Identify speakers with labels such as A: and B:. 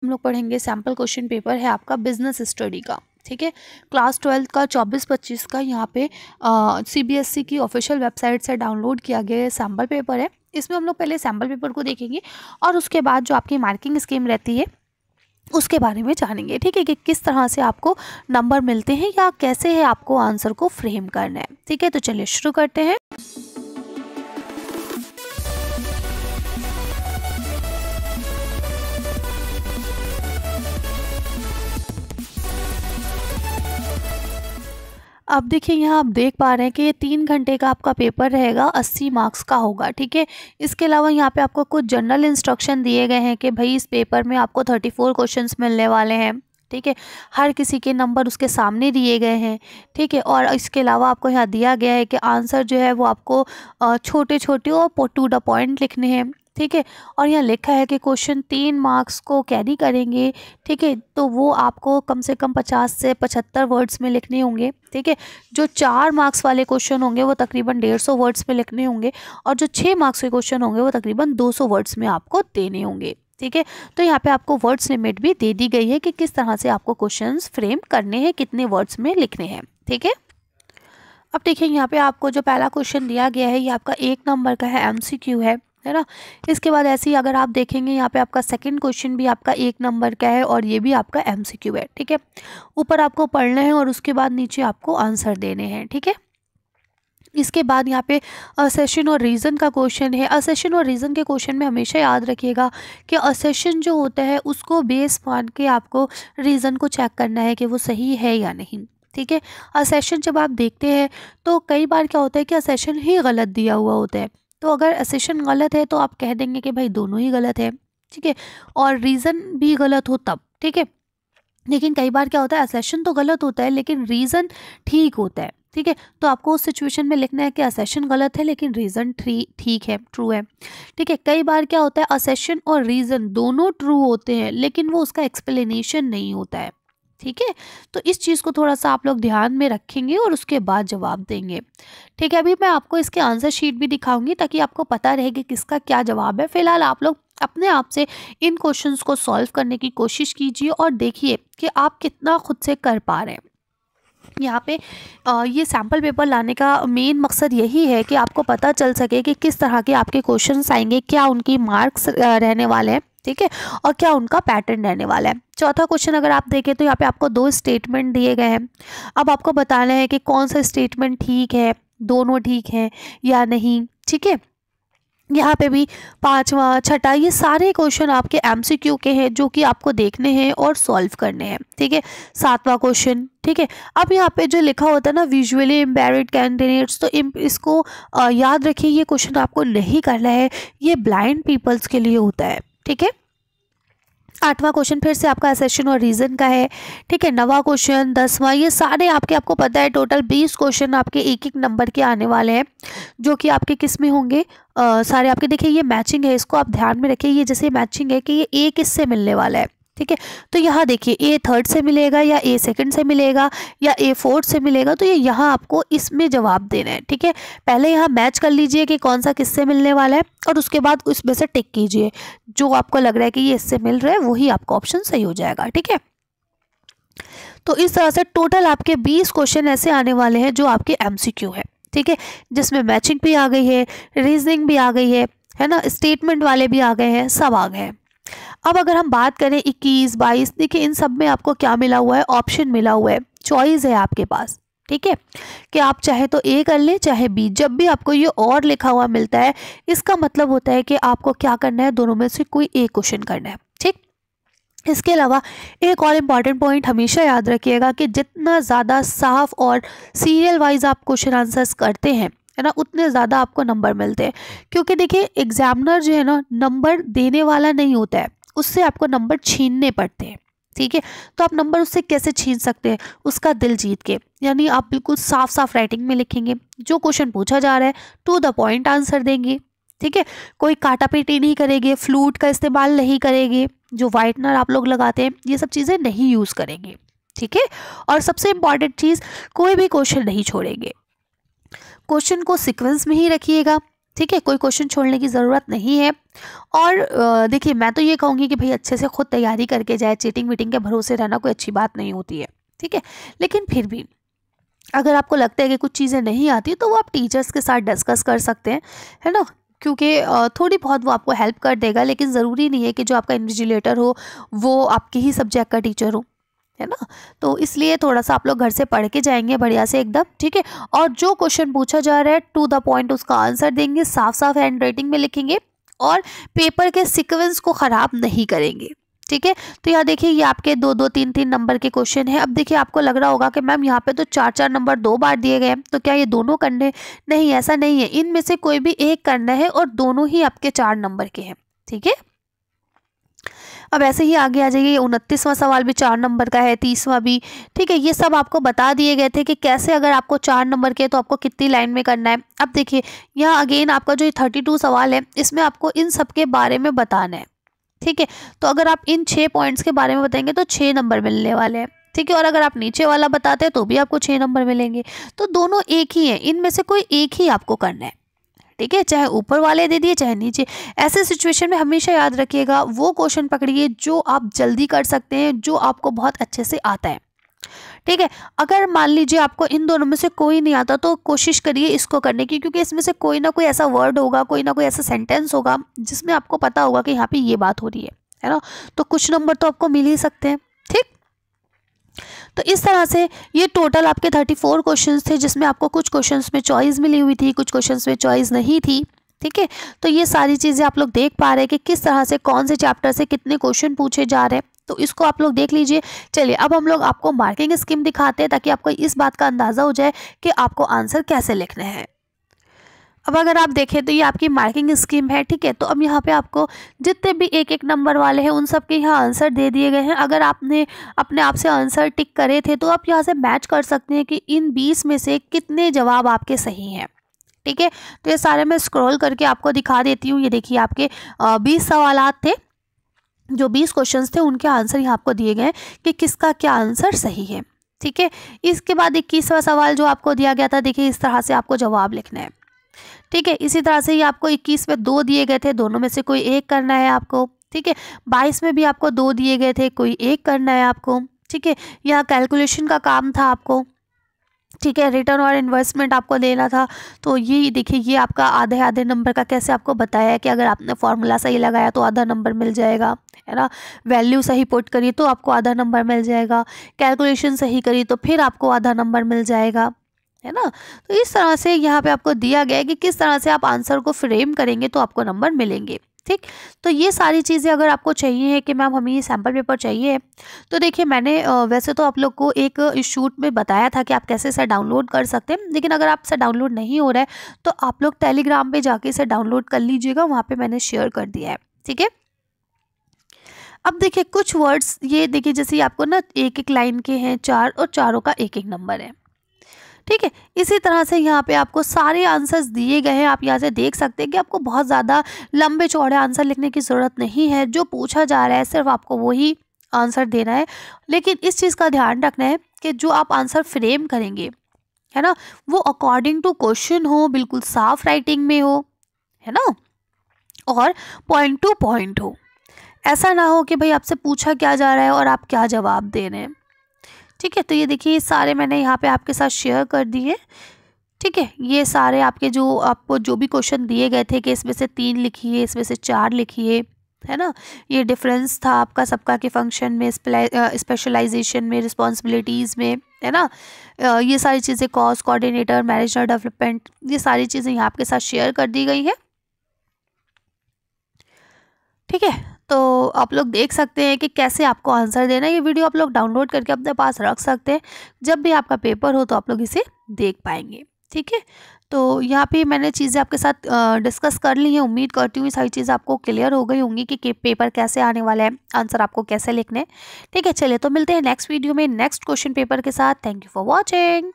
A: हम लोग पढ़ेंगे सैम्पल क्वेश्चन पेपर है आपका बिजनेस स्टडी का। ठीक है, क्लास 12 का 24-25 का यहाँ पे CBSE की ऑफिशियल वेबसाइट से डाउनलोड किया गया सैम्पल पेपर है। इसमें हम लोग पहले सैम्पल पेपर को देखेंगे और उसके बाद जो आपकी मार्किंग स्कीम रहती है उसके बारे में जानेंगे। ठीक है, कि किस तरह से आपको नंबर मिलते हैं या कैसे है आपको आंसर को फ्रेम करना है। ठीक है, तो चलिए शुरू करते हैं। अब देखिए, यहाँ आप देख पा रहे हैं कि ये 3 घंटे का आपका पेपर रहेगा, 80 मार्क्स का होगा। ठीक है, इसके अलावा यहाँ पे आपको कुछ जनरल इंस्ट्रक्शन दिए गए हैं कि भाई इस पेपर में आपको 34 क्वेश्चंस मिलने वाले हैं। ठीक है, हर किसी के नंबर उसके सामने दिए गए हैं। ठीक है, और इसके अलावा आपको यहाँ दिया गया है कि आंसर जो है वो आपको छोटे छोटे और टू द पॉइंट लिखने हैं। ठीक है, और यहाँ लिखा है कि क्वेश्चन 3 मार्क्स को कैरी करेंगे। ठीक है, तो वो आपको कम से कम 50 से 75 वर्ड्स में लिखने होंगे। ठीक है, जो 4 मार्क्स वाले क्वेश्चन होंगे वो तकरीबन 150 वर्ड्स में लिखने होंगे और जो 6 मार्क्स के क्वेश्चन होंगे वो तकरीबन 200 वर्ड्स में आपको देने होंगे। ठीक है, तो यहाँ पे आपको वर्ड्स लिमिट भी दे दी गई है कि किस तरह से आपको क्वेश्चंस फ्रेम करने हैं, कितने वर्ड्स में लिखने हैं। ठीक है, अब देखिए यहाँ पे आपको जो पहला क्वेश्चन दिया गया है ये आपका 1 नंबर का है, MCQ है ना। इसके बाद ऐसे ही अगर आप देखेंगे यहाँ पे आपका सेकंड क्वेश्चन भी आपका 1 नंबर का है और ये भी आपका MCQ है। ठीक है, ऊपर आपको पढ़ना है और उसके बाद नीचे आपको आंसर देने हैं। ठीक है, इसके बाद यहाँ पे असेशन और रीज़न का क्वेश्चन है। असेशन और रीज़न के क्वेश्चन में हमेशा याद रखिएगा कि असेशन जो होता है उसको बेस मान के आपको रीज़न को चेक करना है कि वो सही है या नहीं। ठीक है, असेशन जब आप देखते हैं तो कई बार क्या होता है कि असेशन ही गलत दिया हुआ होता है, तो अगर असेशन गलत है तो आप कह देंगे कि भाई दोनों ही गलत है। ठीक है, और रीज़न भी गलत हो तब। ठीक है, लेकिन कई बार क्या होता है असेशन तो गलत होता है लेकिन रीज़न ठीक होता है। ठीक है, तो आपको उस सिचुएशन में लिखना है कि असेशन गलत है लेकिन रीज़न ठीक है, ट्रू है। ठीक है, कई बार क्या होता है असेशन और रीज़न दोनों ट्रू होते हैं लेकिन वो उसका एक्सप्लेनेशन नहीं होता है। ठीक है, तो इस चीज़ को थोड़ा सा आप लोग ध्यान में रखेंगे और उसके बाद जवाब देंगे। ठीक है, अभी मैं आपको इसके आंसर शीट भी दिखाऊंगी ताकि आपको पता रहे कि किसका क्या जवाब है। फिलहाल आप लोग अपने आप से इन क्वेश्चंस को सॉल्व करने की कोशिश कीजिए और देखिए कि आप कितना खुद से कर पा रहे हैं। यहाँ पे ये सैम्पल पेपर लाने का मेन मकसद यही है कि आपको पता चल सके कि किस तरह के आपके क्वेश्चंस आएंगे, क्या उनकी मार्क्स रहने वाले हैं। ठीक है, और क्या उनका पैटर्न रहने वाला है। चौथा क्वेश्चन अगर आप देखें तो यहाँ पे आपको 2 स्टेटमेंट दिए गए हैं। अब आपको बताना है कि कौन सा स्टेटमेंट ठीक है, दोनों ठीक है या नहीं। ठीक है, यहाँ पे भी 5वां 6ठा ये सारे क्वेश्चन आपके MCQ के हैं जो कि आपको देखने हैं और सॉल्व करने हैं। ठीक है, 7वां क्वेश्चन। ठीक है, अब यहाँ पे जो लिखा होता है ना विजुअली इम्पेयर्ड कैंडिडेट्स, तो इसको याद रखिए, ये क्वेश्चन आपको नहीं करना है, ये ब्लाइंड पीपल्स के लिए होता है। ठीक है, 8वां क्वेश्चन फिर से आपका असेशन और रीज़न का है। ठीक है, 9वां क्वेश्चन, 10वां, ये सारे आपको पता है टोटल 20 क्वेश्चन आपके एक एक नंबर के आने वाले हैं जो कि आपके किस में होंगे, सारे आपके। देखिए ये मैचिंग है, इसको आप ध्यान में रखिए, ये जैसे मैचिंग है कि ये ए किससे मिलने वाला है। ठीक है, तो यहाँ देखिए ए 3rd से मिलेगा या ए 2nd से मिलेगा या ए 4th से मिलेगा, तो ये यहाँ आपको इसमें जवाब देना है। ठीक है, पहले यहाँ मैच कर लीजिए कि कौन सा किससे मिलने वाला है और उसके बाद उसमें से टिक कीजिए, जो आपको लग रहा है कि ये इससे मिल रहा है वही आपका ऑप्शन सही हो जाएगा। ठीक है, तो इस तरह से टोटल आपके 20 क्वेश्चन ऐसे आने वाले हैं जो आपके MCQ है। ठीक है, जिसमें मैचिंग भी आ गई है, रीजनिंग भी आ गई है ना, स्टेटमेंट वाले भी आ गए हैं, सब आ गए हैं। अब अगर हम बात करें 21, 22, देखिए इन सब में आपको क्या मिला हुआ है, ऑप्शन मिला हुआ है, चॉइस है आपके पास। ठीक है, कि आप चाहे तो ए कर ले चाहे बी। जब भी आपको ये और लिखा हुआ मिलता है इसका मतलब होता है कि आपको क्या करना है, दोनों में से कोई एक क्वेश्चन करना है। ठीक, इसके अलावा एक और इम्पॉर्टेंट पॉइंट हमेशा याद रखिएगा कि जितना ज़्यादा साफ और सीरियल वाइज आप क्वेश्चन आंसर्स करते हैं है ना, उतने ज़्यादा आपको नंबर मिलते हैं। क्योंकि देखिए एग्जामिनर जो है ना नंबर देने वाला नहीं होता है, उससे आपको नंबर छीनने पड़ते हैं। ठीक है, तो आप नंबर उससे कैसे छीन सकते हैं, उसका दिल जीत के, यानी आप बिल्कुल साफ साफ राइटिंग में लिखेंगे, जो क्वेश्चन पूछा जा रहा है टू द पॉइंट आंसर देंगे। ठीक है, कोई काटा पीटी नहीं करेंगे, फ्लूट का इस्तेमाल नहीं करेंगे, जो वाइटनर आप लोग लगाते हैं ये सब चीज़ें नहीं यूज़ करेंगे। ठीक है, और सबसे इम्पॉर्टेंट चीज़, कोई भी क्वेश्चन नहीं छोड़ेंगे, क्वेश्चन को सीक्वेंस में ही रखिएगा। ठीक है, कोई क्वेश्चन छोड़ने की ज़रूरत नहीं है। और देखिए मैं तो ये कहूँगी कि भाई अच्छे से खुद तैयारी करके जाए, चीटिंग वीटिंग के भरोसे रहना कोई अच्छी बात नहीं होती है, ठीक है। लेकिन फिर भी अगर आपको लगता है कि कुछ चीज़ें नहीं आती तो वो आप टीचर्स के साथ डिस्कस कर सकते हैं, है ना, क्योंकि थोड़ी बहुत वो आपको हेल्प कर देगा। लेकिन ज़रूरी नहीं है कि जो आपका इन्विजिलेटर हो वो आपके ही सब्जेक्ट का टीचर हो, है ना। तो इसलिए थोड़ा सा आप लोग घर से पढ़ के जाएंगे बढ़िया से एकदम, ठीक है। और जो क्वेश्चन पूछा जा रहा है टू द पॉइंट उसका आंसर देंगे, साफ साफ हैंड राइटिंग में लिखेंगे और पेपर के सीक्वेंस को ख़राब नहीं करेंगे, ठीक है। तो यहाँ देखिए ये आपके 2-2, 3-3 नंबर के क्वेश्चन है। अब देखिए आपको लग रहा होगा कि मैम यहाँ पे तो 4-4 नंबर 2 बार दिए गए हैं, तो क्या ये दोनों करने? नहीं, ऐसा नहीं है, इनमें से कोई भी एक करना है और दोनों ही आपके 4 नंबर के हैं, ठीक है। अब ऐसे ही आगे आ जाइए, 29वां सवाल भी 4 नंबर का है, 30वां भी, ठीक है। ये सब आपको बता दिए गए थे कि कैसे अगर आपको 4 नंबर के तो आपको कितनी लाइन में करना है। अब देखिए यहाँ अगेन आपका जो 32 सवाल है इसमें आपको इन सब के बारे में बताना है, ठीक है। तो अगर आप इन 6 पॉइंट्स के बारे में बताएंगे तो 6 नंबर मिलने वाले हैं, ठीक है। और अगर आप नीचे वाला बताते हैं तो भी आपको 6 नंबर मिलेंगे। तो दोनों एक ही हैं, इनमें से कोई एक ही आपको करना है, ठीक है। चाहे ऊपर वाले दे दिए चाहे नीचे। ऐसे सिचुएशन में हमेशा याद रखिएगा वो क्वेश्चन पकड़िए जो आप जल्दी कर सकते हैं, जो आपको बहुत अच्छे से आता है, ठीक है। अगर मान लीजिए आपको इन दोनों में से कोई नहीं आता तो कोशिश करिए इसको करने की, क्योंकि इसमें से कोई ना कोई ऐसा वर्ड होगा, कोई ना कोई ऐसा सेंटेंस होगा जिसमें आपको पता होगा कि यहाँ पे ये बात हो रही है ना। तो कुछ नंबर तो आपको मिल ही सकते हैं, ठीक। तो इस तरह से ये टोटल आपके 34 क्वेश्चंस थे, जिसमें आपको कुछ क्वेश्चंस में चॉइस मिली हुई थी, कुछ क्वेश्चंस में चॉइस नहीं थी, ठीक है। तो ये सारी चीज़ें आप लोग देख पा रहे हैं कि किस तरह से कौन से चैप्टर से कितने क्वेश्चन पूछे जा रहे हैं, तो इसको आप लोग देख लीजिए। चलिए अब हम लोग आपको मार्किंग स्कीम दिखाते हैं ताकि आपको इस बात का अंदाज़ा हो जाए कि आपको आंसर कैसे लिखने हैं। अब अगर आप देखें तो ये आपकी मार्किंग स्कीम है, ठीक है। तो अब यहाँ पे आपको जितने भी एक एक नंबर वाले हैं उन सब के यहाँ आंसर दे दिए गए हैं। अगर आपने अपने आप से आंसर टिक करे थे तो आप यहाँ से मैच कर सकते हैं कि इन 20 में से कितने जवाब आपके सही हैं, ठीक है। तो ये सारे मैं स्क्रॉल करके आपको दिखा देती हूँ। ये देखिए आपके 20 सवाल थे, जो 20 क्वेश्चंस थे उनके आंसर यहाँ आपको दिए गए कि किसका क्या आंसर सही है, ठीक है। इसके बाद 21वां सवाल जो आपको दिया गया था, देखिए इस तरह से आपको जवाब लिखना है, ठीक है। इसी तरह से ये आपको 21 में 2 दिए गए थे, दोनों में से कोई एक करना है आपको, ठीक है। 22 में भी आपको 2 दिए गए थे, कोई एक करना है आपको, ठीक है। यहाँ कैलकुलेशन का काम था आपको, ठीक है। रिटर्न और इन्वेस्टमेंट आपको देना था। तो ये देखिए ये आपका आधे आधे नंबर का कैसे आपको बताया है कि अगर आपने फॉर्मूला सही लगाया तो आधा नंबर मिल जाएगा, है ना। वैल्यू सही पुट करी तो आपको आधा नंबर मिल जाएगा, कैलकुलेशन सही करी तो फिर आपको आधा नंबर मिल जाएगा, है ना। तो इस तरह से यहाँ पे आपको दिया गया है कि किस तरह से आप आंसर को फ्रेम करेंगे तो आपको नंबर मिलेंगे, ठीक। तो ये सारी चीज़ें अगर आपको चाहिए है कि मैम हमें ये सैम्पल पेपर चाहिए है, तो देखिए मैंने वैसे तो आप लोग को एक शूट में बताया था कि आप कैसे इसे डाउनलोड कर सकते हैं, लेकिन अगर आपसे डाउनलोड नहीं हो रहा है तो आप लोग टेलीग्राम पे जाके इसे डाउनलोड कर लीजिएगा, वहाँ पे मैंने शेयर कर दिया है, ठीक है। अब देखिए कुछ वर्ड्स ये देखिए जैसे आपको ना एक एक लाइन के हैं 4 और चारों का एक एक नंबर है, ठीक है। इसी तरह से यहाँ पे आपको सारे आंसर्स दिए गए हैं, आप यहाँ से देख सकते हैं कि आपको बहुत ज़्यादा लंबे चौड़े आंसर लिखने की ज़रूरत नहीं है, जो पूछा जा रहा है सिर्फ आपको वही आंसर देना है। लेकिन इस चीज़ का ध्यान रखना है कि जो आप आंसर फ्रेम करेंगे, है ना, वो अकॉर्डिंग टू क्वेश्चन हो, बिल्कुल साफ राइटिंग में हो, है ना, और पॉइंट टू पॉइंट हो। ऐसा ना हो कि भाई आपसे पूछा क्या जा रहा है और आप क्या जवाब दे रहे हैं, ठीक है। तो ये देखिए सारे मैंने यहाँ पे आपके साथ शेयर कर दिए, ठीक है। ये सारे आपके जो आपको जो भी क्वेश्चन दिए गए थे कि इसमें से 3 लिखिए, इसमें से 4 लिखिए, है ना। ये डिफरेंस था आपका सबका के फंक्शन में, स्पेशलाइजेशन में, रिस्पॉन्सिबिलिटीज़ में, है ना। ये सारी चीज़ें कॉस्ट कोऑर्डिनेटर, मैनेजर डेवलपमेंट, ये सारी चीज़ें यहाँ आपके साथ शेयर कर दी गई है, ठीक है। तो आप लोग देख सकते हैं कि कैसे आपको आंसर देना है। ये वीडियो आप लोग डाउनलोड करके अपने पास रख सकते हैं, जब भी आपका पेपर हो तो आप लोग इसे देख पाएंगे, ठीक है। तो यहाँ पे मैंने चीज़ें आपके साथ डिस्कस कर ली हैं। उम्मीद करती हूँ ये सारी चीज़ें आपको क्लियर हो गई होंगी कि पेपर कैसे आने वाला है, आंसर आपको कैसे लिखने, ठीक है। चलिए तो मिलते हैं नेक्स्ट वीडियो में नेक्स्ट क्वेश्चन पेपर के साथ। Thank you for watching.